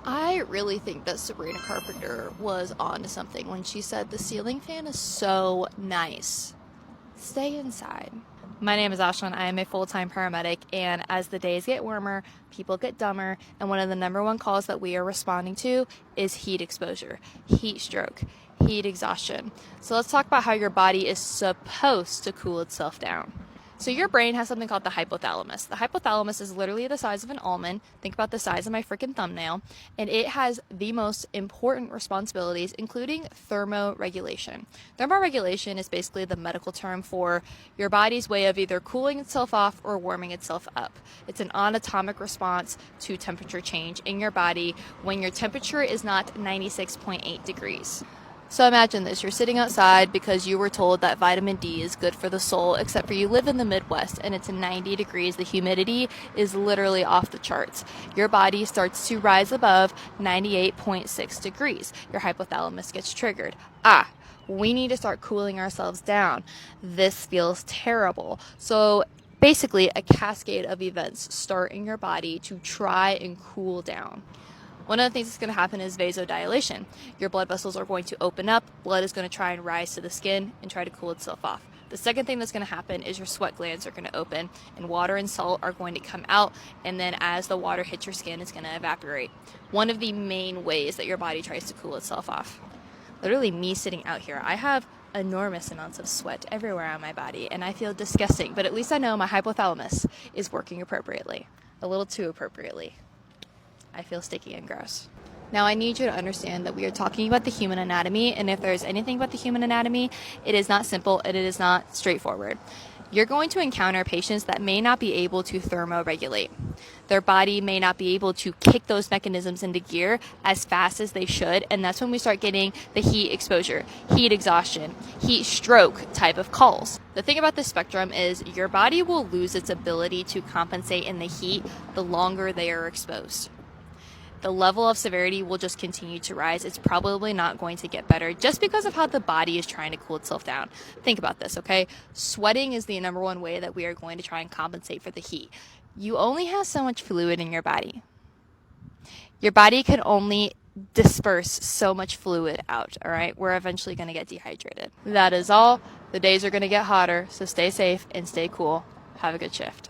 I really think that Sabrina Carpenter was onto something when she said the ceiling fan is so nice. Stay inside. My name is Ashlyn. I am a full-time paramedic, and as the days get warmer, people get dumber, and one of the number one calls that we are responding to is heat exposure, heat stroke, heat exhaustion. So let's talk about how your body is supposed to cool itself down. So your brain has something called the hypothalamus. The hypothalamus is literally the size of an almond. Think about the size of my freaking thumbnail. And it has the most important responsibilities, including thermoregulation. Thermoregulation is basically the medical term for your body's way of either cooling itself off or warming itself up. It's an anatomic response to temperature change in your body when your temperature is not 96.8 degrees. So imagine this, you're sitting outside because you were told that vitamin D is good for the soul, except for you live in the Midwest and it's 90 degrees. The humidity is literally off the charts. Your body starts to rise above 98.6 degrees. Your hypothalamus gets triggered. We need to start cooling ourselves down. This feels terrible. So basically, a cascade of events start in your body to try and cool down. One of the things that's going to happen is vasodilation. Your blood vessels are going to open up, blood is going to try and rise to the skin and try to cool itself off. The second thing that's going to happen is your sweat glands are going to open and water and salt are going to come out, and then as the water hits your skin, it's going to evaporate. One of the main ways that your body tries to cool itself off. Literally me sitting out here, I have enormous amounts of sweat everywhere on my body and I feel disgusting, but at least I know my hypothalamus is working appropriately, a little too appropriately. I feel sticky and gross. Now I need you to understand that we are talking about the human anatomy, and if there's anything about the human anatomy, it is not simple and it is not straightforward. You're going to encounter patients that may not be able to thermoregulate. Their body may not be able to kick those mechanisms into gear as fast as they should, and that's when we start getting the heat exposure, heat exhaustion, heat stroke type of calls. The thing about this spectrum is your body will lose its ability to compensate in the heat the longer they are exposed. The level of severity will just continue to rise. It's probably not going to get better just because of how the body is trying to cool itself down. Think about this, okay? Sweating is the number one way that we are going to try and compensate for the heat. You only have so much fluid in your body. Your body can only disperse so much fluid out, all right? We're eventually going to get dehydrated. That is all. The days are going to get hotter, so stay safe and stay cool. Have a good shift.